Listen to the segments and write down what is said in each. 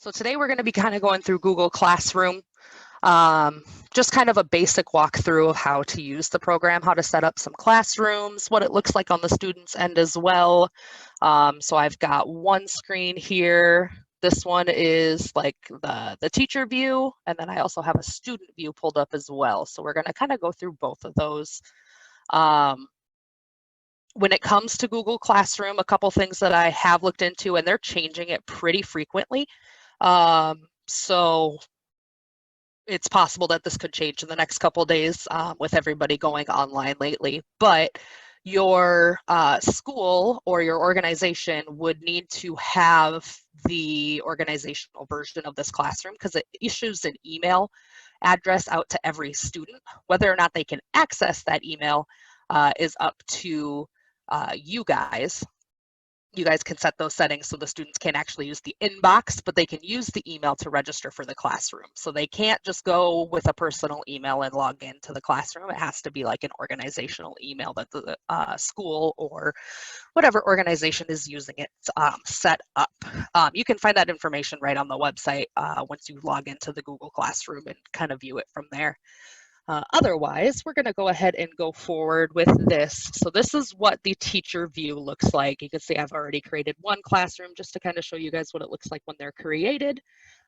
So today we're going to be kind of going through Google Classroom, just kind of a basic walkthrough of how to use the program, how to set up some classrooms, what it looks like on the student's end as well. So I've got one screen here. This one is like the teacher view, and then I also have a student view pulled up as well. So we're going to kind of go through both of those. When it comes to Google Classroom, a couple things that I have looked into, and they're changing it pretty frequently. So it's possible that this could change in the next couple of days with everybody going online lately. But your school or your organization would need to have the organizational version of this classroom because it issues an email address out to every student. Whether or not they can access that email is up to you guys. You guys can set those settings so the students can't actually use the inbox, but they can use the email to register for the classroom. So they can't just go with a personal email and log into the classroom. It has to be like an organizational email that the school or whatever organization is using it set up. You can find that information right on the website once you log into the Google Classroom and kind of view it from there. Otherwise, we're going to go ahead and go forward with this. So this is what the teacher view looks like. You can see I've already created one classroom just to kind of show you guys what it looks like when they're created.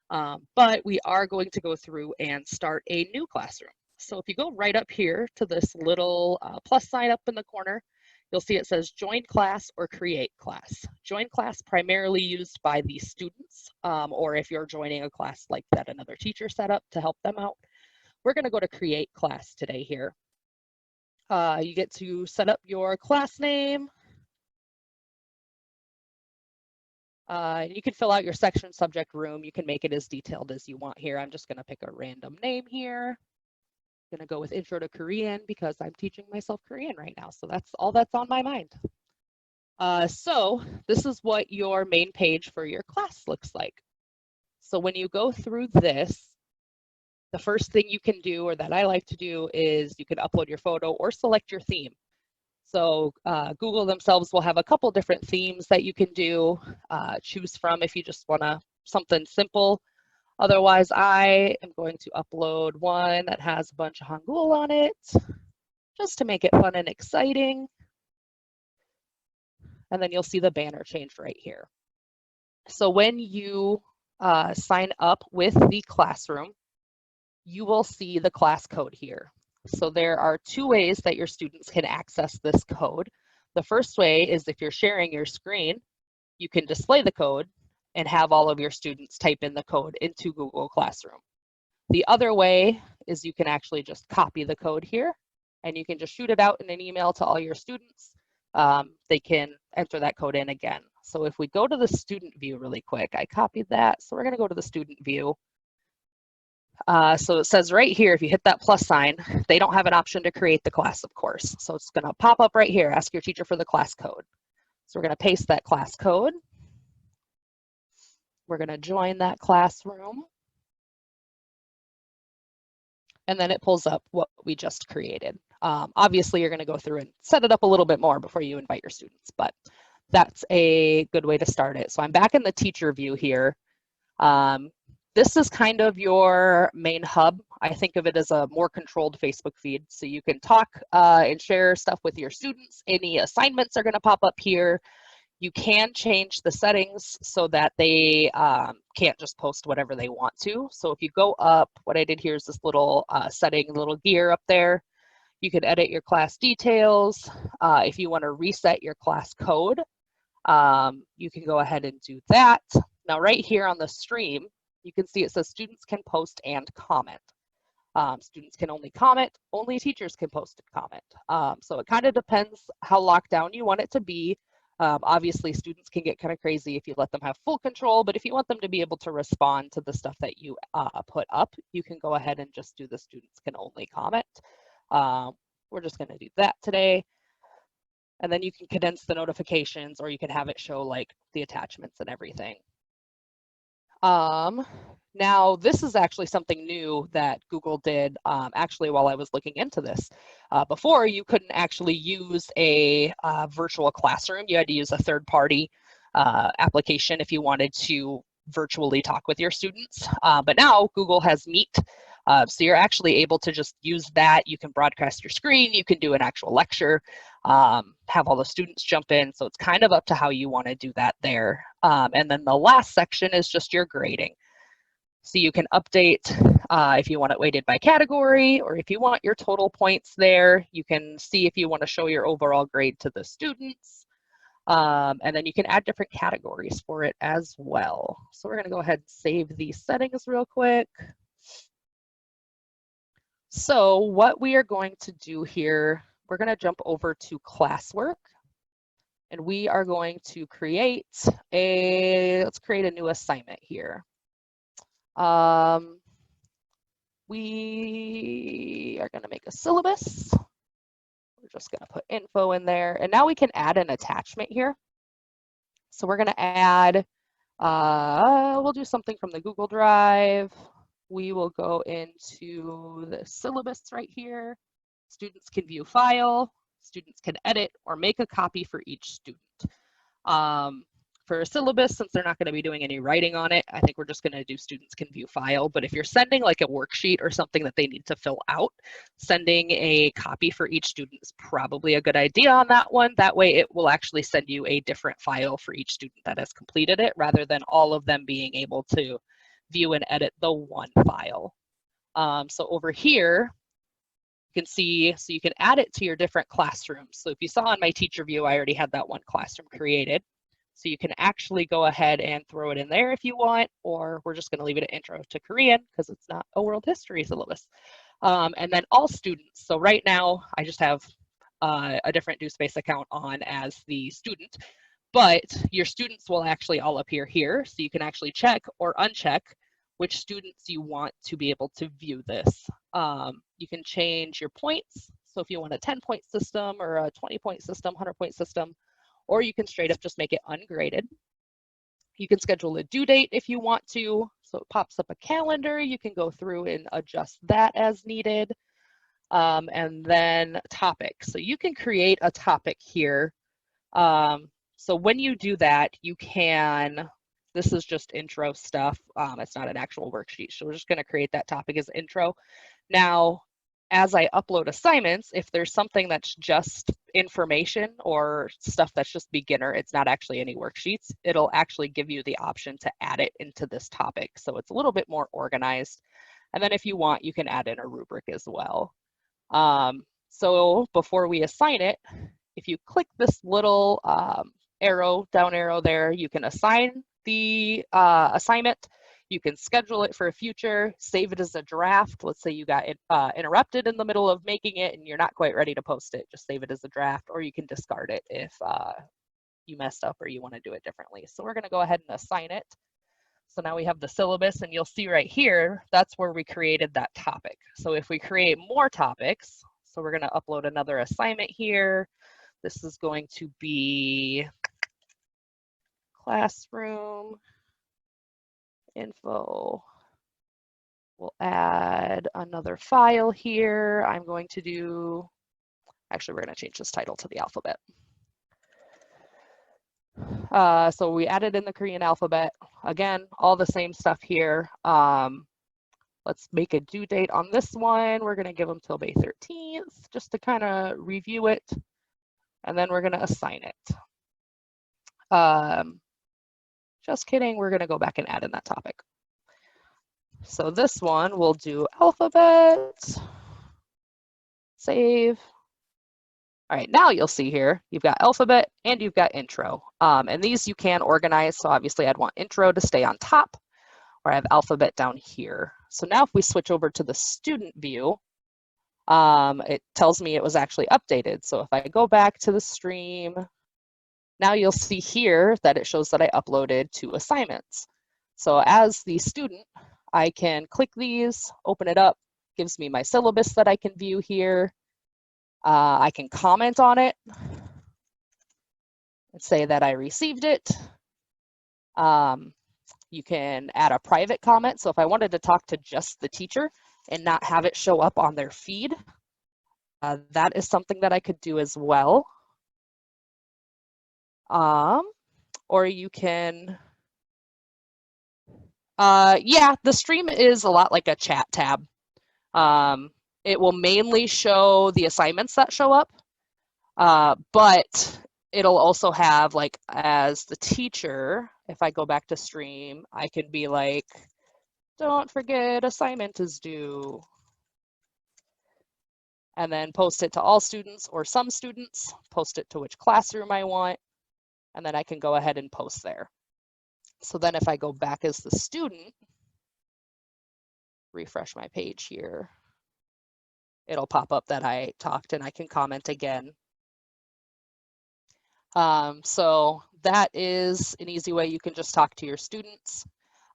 But we are going to go through and start a new classroom. So if you go right up here to this little plus sign up in the corner, you'll see it says join class or create class. Join class primarily used by the students, or if you're joining a class like that another teacher set up to help them out. We're going to go to create class today here. You get to set up your class name. You can fill out your section, subject, room. You can make it as detailed as you want here. I'm just going to pick a random name here. I'm going to go with Intro to Korean because I'm teaching myself Korean right now. So that's all that's on my mind. So this is what your main page for your class looks like. So when you go through this, the first thing you can do, or that I like to do, is you can upload your photo or select your theme. So Google themselves will have a couple different themes that you can do, choose from if you just want something simple. Otherwise, I am going to upload one that has a bunch of Hangul on it, just to make it fun and exciting. And then you'll see the banner change right here. So when you sign up with the classroom, you will see the class code here. So there are two ways that your students can access this code. The first way is if you're sharing your screen, you can display the code and have all of your students type in the code into Google Classroom. The other way is you can actually just copy the code here and you can just shoot it out in an email to all your students. They can enter that code in again. So if we go to the student view really quick, I copied that. So we're going to go to the student view. So it says right here, if you hit that plus sign, they don't have an option to create the class, of course. So it's going to pop up right here, ask your teacher for the class code. So we're going to paste that class code. We're going to join that classroom. And then it pulls up what we just created. Obviously, you're going to go through and set it up a little bit more before you invite your students, but that's a good way to start it. So I'm back in the teacher view here. This is kind of your main hub. I think of it as a more controlled Facebook feed. So you can talk and share stuff with your students. Any assignments are going to pop up here. You can change the settings so that they can't just post whatever they want to. So if you go up, what I did here is this little setting, little gear up there. You can edit your class details. If you want to reset your class code, you can go ahead and do that. Now right here on the stream, you can see it says students can post and comment. Students can only comment, only teachers can post and comment. So it kind of depends how locked down you want it to be. Obviously, students can get kind of crazy if you let them have full control, but if you want them to be able to respond to the stuff that you put up, you can go ahead and just do the students can only comment. We're just going to do that today. And then you can condense the notifications, or you can have it show like the attachments and everything. Now, this is actually something new that Google did actually while I was looking into this. Before, you couldn't actually use a virtual classroom. You had to use a third-party application if you wanted to virtually talk with your students. But now Google has Meet, so you're actually able to just use that. You can broadcast your screen, you can do an actual lecture, have all the students jump in. So it's kind of up to how you want to do that there. And then the last section is just your grading. So you can update if you want it weighted by category, or if you want your total points there. You can see if you want to show your overall grade to the students. And then you can add different categories for it as well. So we're going to go ahead and save these settings real quick. So what we are going to do here, we're going to jump over to Classwork, and we are going to create let's create a new assignment here. We are going to make a syllabus. We're just going to put info in there, and now we can add an attachment here. So we're going to add, we'll do something from the Google Drive. We will go into the syllabus right here. Students can view file, students can edit or make a copy for each student. For a syllabus, since they're not going to be doing any writing on it, I think we're just going to do students can view file. But if you're sending like a worksheet or something that they need to fill out, sending a copy for each student is probably a good idea on that one. That way it will actually send you a different file for each student that has completed it, rather than all of them being able to view and edit the one file. So over here, you can see, so you can add it to your different classrooms. So if you saw on my teacher view, I already had that one classroom created. So you can actually go ahead and throw it in there if you want, or we're just going to leave it at Intro to Korean because it's not a world history syllabus. And then all students. So right now, I just have a different DoSpace account on as the student, but your students will actually all appear here. So you can actually check or uncheck which students you want to be able to view this. You can change your points. So if you want a 10-point system or a 20-point system, 100-point system, or you can straight up just make it ungraded. You can schedule a due date if you want to. So it pops up a calendar. You can go through and adjust that as needed. And then topic. So you can create a topic here. So when you do that, you can, this is just intro stuff. It's not an actual worksheet. So we're just going to create that topic as intro. Now, as I upload assignments, if there's something that's just information or stuff that's just beginner, it's not actually any worksheets, it'll actually give you the option to add it into this topic. So it's a little bit more organized. And then if you want, you can add in a rubric as well. So before we assign it, if you click this little arrow, down arrow there, you can assign the assignment. You can schedule it for a future, save it as a draft. Let's say you got interrupted in the middle of making it and you're not quite ready to post it. Just save it as a draft, or you can discard it if you messed up or you want to do it differently. So we're going to go ahead and assign it. So now we have the syllabus, and you'll see right here, that's where we created that topic. So if we create more topics, so we're going to upload another assignment here. This is going to be classroom info. We'll add another file here. I'm going to do, actually, we're going to change this title to the alphabet. So we added in the Korean alphabet. Again, all the same stuff here. Let's make a due date on this one. We're going to give them till May 13th just to kind of review it. And then we're going to assign it. Just kidding, we're going to go back and add in that topic. So this one we'll do alphabet, save. All right, now you'll see here, you've got alphabet and you've got intro. And these you can organize. So obviously I'd want intro to stay on top, or I have alphabet down here. So now if we switch over to the student view, it tells me it was actually updated. So if I go back to the stream, now you'll see here that it shows that I uploaded 2 assignments. So as the student, I can click these, open it up, gives me my syllabus that I can view here. I can comment on it and say that I received it. You can add a private comment. So if I wanted to talk to just the teacher and not have it show up on their feed, that is something that I could do as well. Or you can Yeah, the stream is a lot like a chat tab. Um, it will mainly show the assignments that show up, but it'll also have, like, as the teacher, if I go back to stream, I can be like, don't forget assignment is due, and then post it to all students or some students, post it to which classroom I want, and then I can go ahead and post there. So then if I go back as the student, refresh my page here, it'll pop up that I talked and I can comment again. So that is an easy way you can just talk to your students.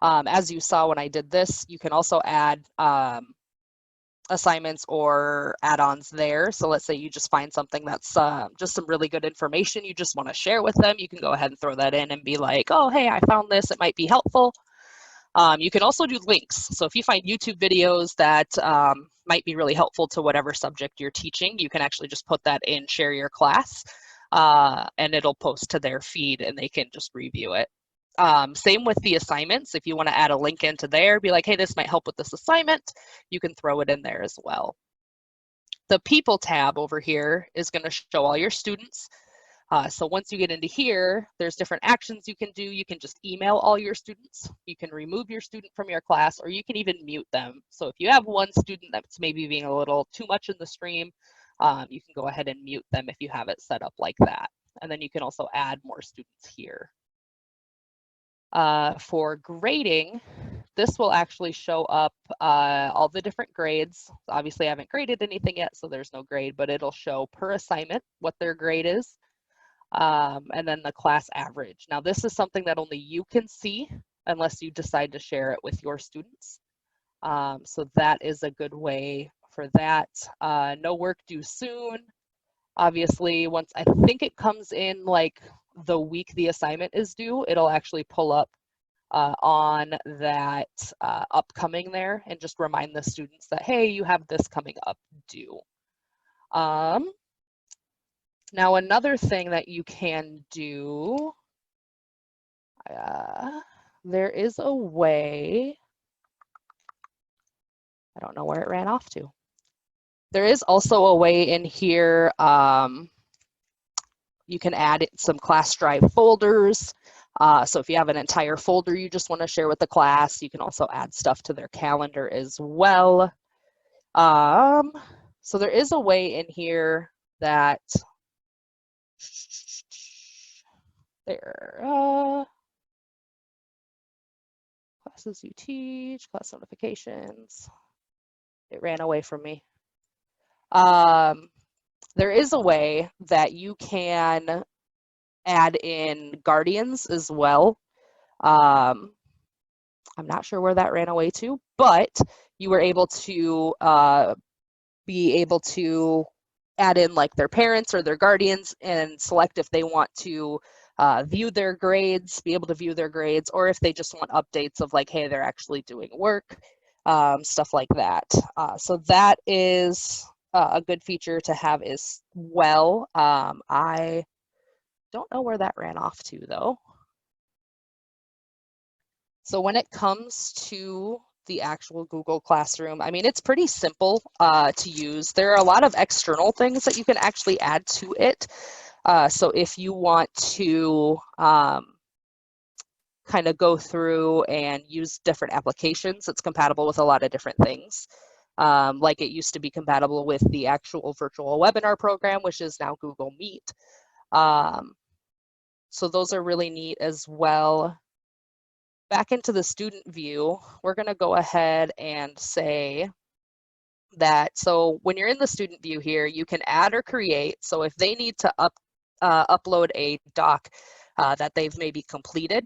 As you saw when I did this, you can also add assignments or add-ons there. So let's say you just find something that's just some really good information you just want to share with them. You can go ahead and throw that in and be like, oh, hey, I found this. It might be helpful. You can also do links. So if you find YouTube videos that might be really helpful to whatever subject you're teaching, you can actually just put that in Share Your Class, and it'll post to their feed and they can just review it. Same with the assignments. If you want to add a link into there, be like, hey, this might help with this assignment, you can throw it in there as well. The People tab over here is going to show all your students. So once you get into here, there's different actions you can do. You can just email all your students. You can remove your student from your class, or you can even mute them. So if you have one student that's maybe being a little too much in the stream, you can go ahead and mute them if you have it set up like that. And then you can also add more students here. For grading, this will actually show up all the different grades. Obviously, I haven't graded anything yet, so there's no grade, but it'll show per assignment what their grade is. And then the class average. Now, this is something that only you can see unless you decide to share it with your students. So that is a good way for that. No work due soon. Obviously, once I think it comes in like the week the assignment is due, it'll actually pull up on that upcoming there and just remind the students that, hey, you have this coming up due. Now, another thing that you can do, there is a way, I don't know where it ran off to. There is also a way in here, you can add some class drive folders. So if you have an entire folder you just want to share with the class, you can also add stuff to their calendar as well. So there is a way in here that, there, classes you teach, class notifications. It ran away from me. There is a way that you can add in guardians as well. I'm not sure where that ran away to, but you were able to be able to add in like their parents or their guardians and select if they want to view their grades, be able to view their grades, or if they just want updates of like, hey, they're actually doing work, stuff like that. So that is a good feature to have as well. I don't know where that ran off to though. So when it comes to the actual Google Classroom, I mean, it's pretty simple to use. There are a lot of external things that you can actually add to it. So if you want to kind of go through and use different applications, it's compatible with a lot of different things. Like it used to be compatible with the actual virtual webinar program, which is now Google Meet. So those are really neat as well. Back into the student view, we're going to go ahead and say that, so when you're in the student view here, you can add or create. So if they need to upload a doc that they've maybe completed,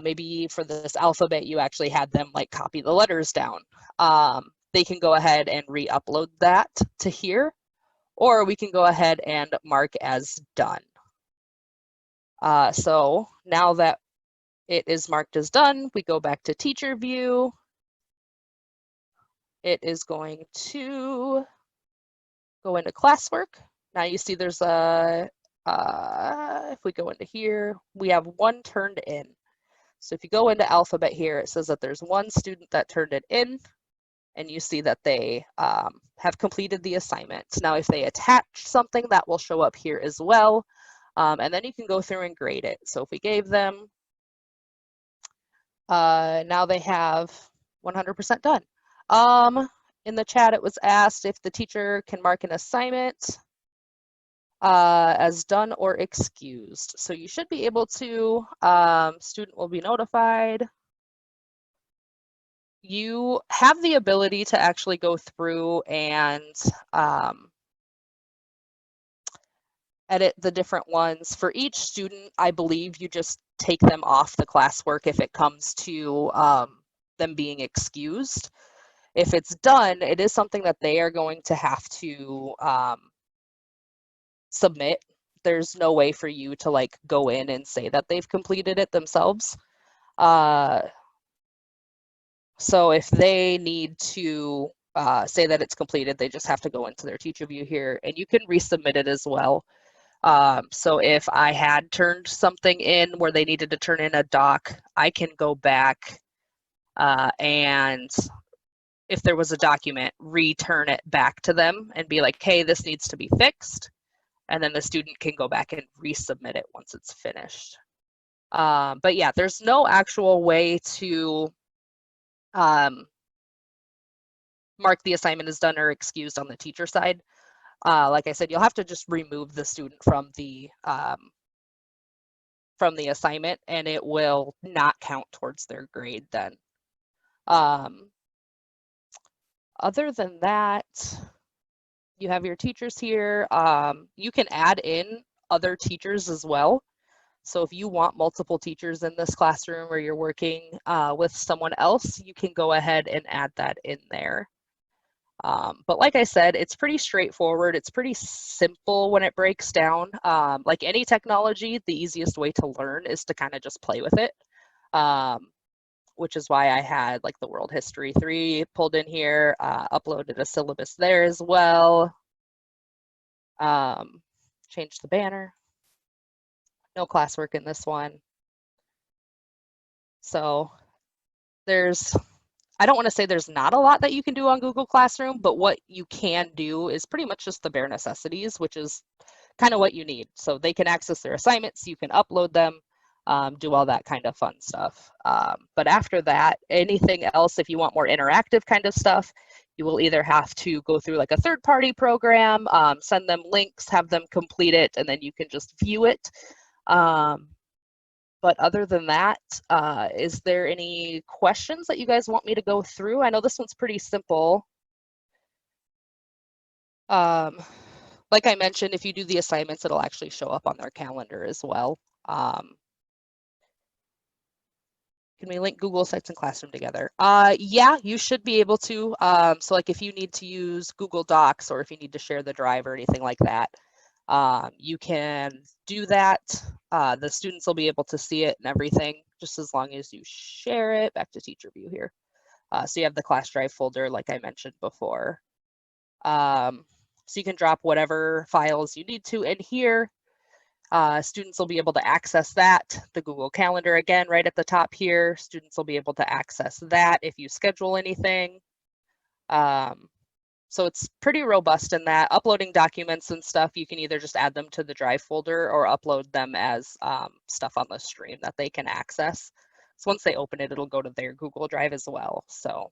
maybe for this alphabet, you actually had them like copy the letters down. They can go ahead and re-upload that to here, or we can go ahead and mark as done. So now that it is marked as done, we go back to teacher view. It is going to go into classwork. Now you see there's a, if we go into here, we have one turned in. So if you go into Alphabet here, it says that there's one student that turned it in, and you see that they have completed the assignment. Now, if they attach something, that will show up here as well. And then you can go through and grade it. So if we gave them, now they have 100% done. In the chat, it was asked if the teacher can mark an assignment as done or excused. So you should be able to, student will be notified. You have the ability to actually go through and edit the different ones. For each student, I believe you just take them off the classwork if it comes to them being excused. If it's done, it is something that they are going to have to submit. There's no way for you to like go in and say that they've completed it themselves. So if they need to say that it's completed, they just have to go into their teacher view here, and you can resubmit it as well. So if I had turned something in where they needed to turn in a doc, I can go back and if there was a document, return it back to them and be like, hey, this needs to be fixed. And then the student can go back and resubmit it once it's finished. But yeah, there's no actual way to mark the assignment as done or excused on the teacher side. Like I said, you'll have to just remove the student from the assignment, and it will not count towards their grade then. Other than that, you have your teachers here. You can add in other teachers as well. So if you want multiple teachers in this classroom or you're working with someone else, you can go ahead and add that in there. But like I said, it's pretty straightforward. It's pretty simple when it breaks down. Like any technology, the easiest way to learn is to kind of just play with it, which is why I had like the World History 3 pulled in here, uploaded a syllabus there as well. Changed the banner. No classwork in this one. So I don't want to say there's not a lot that you can do on Google Classroom, but what you can do is pretty much just the bare necessities, which is kind of what you need. So they can access their assignments, you can upload them, do all that kind of fun stuff. But after that, anything else, if you want more interactive kind of stuff, you will either have to go through like a third-party program, send them links, have them complete it, and then you can just view it. But other than that, is there any questions that you guys want me to go through? I know this one's pretty simple. Like I mentioned, if you do the assignments, it'll actually show up on their calendar as well. Can we link Google Sites and Classroom together? Yeah, you should be able to. So like if you need to use Google Docs or if you need to share the drive or anything like that, you can do that. The students will be able to see it and everything, just as long as you share it. Back to teacher view here. So you have the class drive folder, like I mentioned before. So you can drop whatever files you need to in here. Students will be able to access that. The Google Calendar, again, right at the top here. Students will be able to access that if you schedule anything. So it's pretty robust in that. Uploading documents and stuff, you can either just add them to the drive folder or upload them as stuff on the stream that they can access. So once they open it, it'll go to their Google Drive as well. So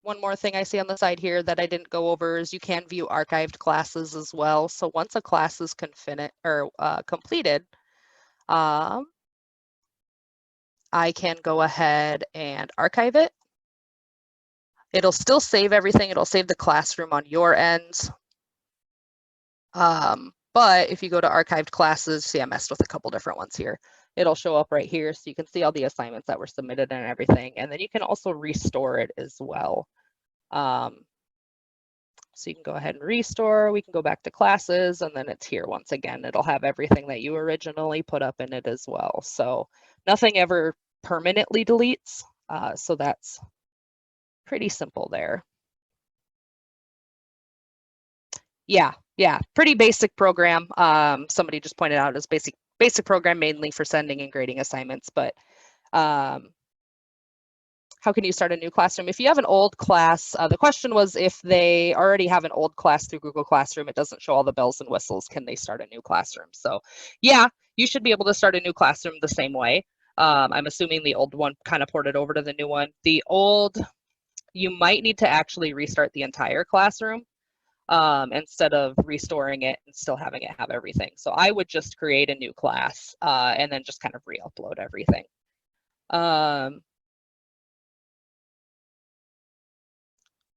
one more thing I see on the side here that I didn't go over is you can view archived classes as well. So once a class is completed, I can go ahead and archive it. It'll still save everything. It'll save the classroom on your end. But if you go to archived classes, see I messed with a couple different ones here. It'll show up right here so you can see all the assignments that were submitted and everything. And then you can also restore it as well. So you can go ahead and restore. We can go back to classes and then it's here once again. It'll have everything that you originally put up in it as well. So nothing ever permanently deletes. So that's pretty simple there. Yeah, pretty basic program. Somebody just pointed out as basic program mainly for sending and grading assignments, but How can you start a new classroom? If you have an old class, the question was if they already have an old class through Google Classroom, it doesn't show all the bells and whistles, can they start a new classroom? So yeah, you should be able to start a new classroom the same way. I'm assuming the old one kind of ported over to the new one. The old, you might need to actually restart the entire classroom instead of restoring it and still having it have everything. So I would just create a new class and then just kind of re-upload everything.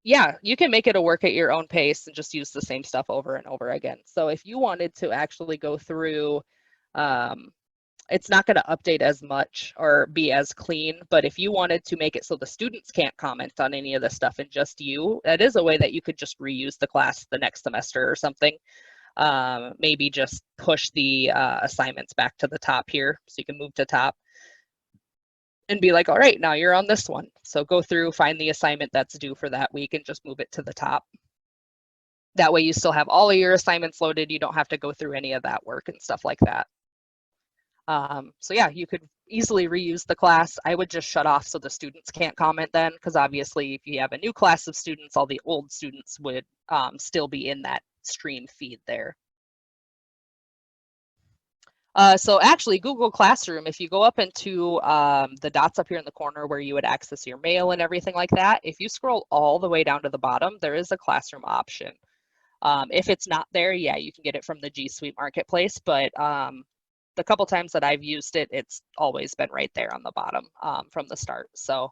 Yeah, you can make it a work at your own pace and just use the same stuff over and over again. So if you wanted to actually go through, it's not going to update as much or be as clean, but if you wanted to make it so the students can't comment on any of the stuff and just you, that is a way that you could just reuse the class the next semester or something. Maybe just push the assignments back to the top here so you can move to top and be like, all right, now you're on this one. So go through, find the assignment that's due for that week and just move it to the top. That way you still have all of your assignments loaded. You don't have to go through any of that work and stuff like that. So yeah, you could easily reuse the class. I would just shut off so the students can't comment then, because obviously if you have a new class of students, all the old students would still be in that stream feed there. So actually Google Classroom, if you go up into the dots up here in the corner where you would access your mail and everything like that, if you scroll all the way down to the bottom, there is a classroom option. If it's not there, yeah, you can get it from the G Suite Marketplace, but the couple times that I've used it, it's always been right there on the bottom from the start. So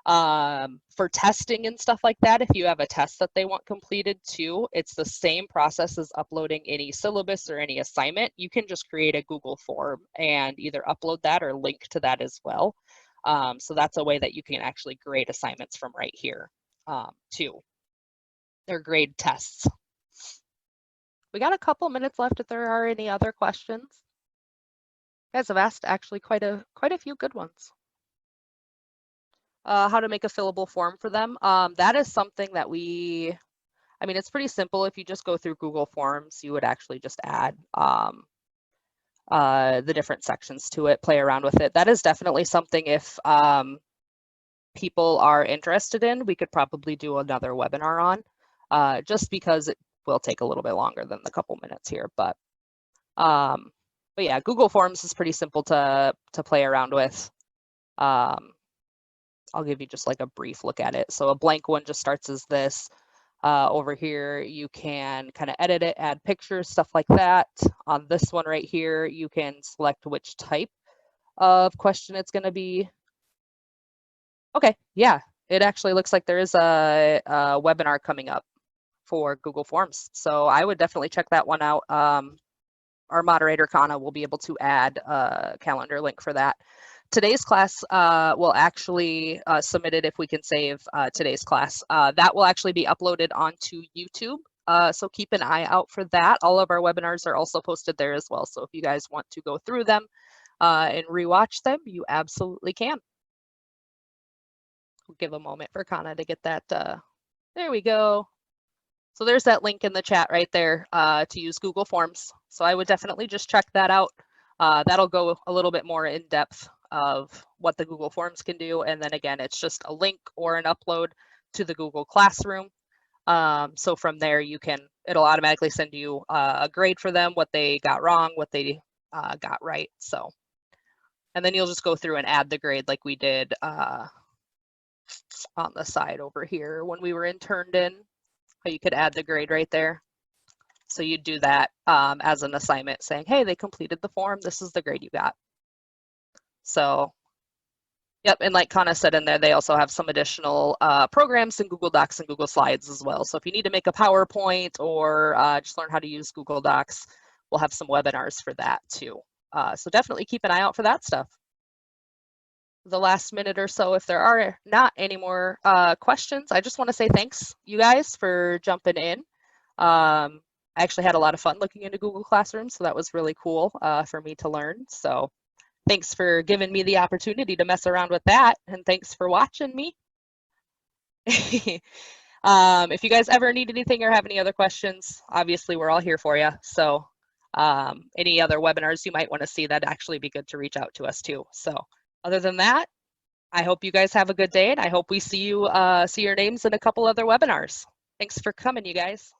for testing and stuff like that, if you have a test that they want completed too, it's the same process as uploading any syllabus or any assignment. You can just create a Google form and either upload that or link to that as well. So that's a way that you can actually grade assignments from right here too. They're grade tests. We got a couple minutes left if there are any other questions. You guys have asked actually quite a few good ones. How to make a fillable form for them. That is something that I mean, it's pretty simple. If you just go through Google Forms, you would actually just add the different sections to it, play around with it. That is definitely something if people are interested in, we could probably do another webinar on, just because it will take a little bit longer than the couple minutes here. But yeah, Google Forms is pretty simple to play around with. I'll give you just like a brief look at it. So a blank one just starts as this. Over here, you can kind of edit it, add pictures, stuff like that. On this one right here, you can select which type of question it's going to be. Okay, yeah, it actually looks like there is a webinar coming up for Google Forms. So I would definitely check that one out. Our moderator, Kana, will be able to add a calendar link for that. Today's class will actually submit it if we can save today's class. That will actually be uploaded onto YouTube. So keep an eye out for that. All of our webinars are also posted there as well. So if you guys want to go through them and rewatch them, you absolutely can. We'll give a moment for Kana to get that. There we go. So there's that link in the chat right there to use Google Forms. So I would definitely just check that out. That'll go a little bit more in depth of what the Google Forms can do. And then again, it's just a link or an upload to the Google Classroom. So from there, it'll automatically send you a grade for them, what they got wrong, what they got right. So, and then you'll just go through and add the grade like we did on the side over here when we were interned in. You could add the grade right there. So you'd do that as an assignment saying, hey, they completed the form. This is the grade you got. So, yep. And like Kana said in there, they also have some additional programs in Google Docs and Google Slides as well. So if you need to make a PowerPoint or just learn how to use Google Docs, we'll have some webinars for that too. So definitely keep an eye out for that stuff. The last minute or so, if there are not any more questions, I just want to say thanks, you guys, for jumping in. I actually had a lot of fun looking into Google Classroom, so that was really cool for me to learn. So thanks for giving me the opportunity to mess around with that, and thanks for watching me. If you guys ever need anything or have any other questions, obviously we're all here for you. So any other webinars you might want to see, that'd actually be good to reach out to us too. So Other than that, I hope you guys have a good day, and I hope we see your names in a couple other webinars. Thanks for coming, you guys.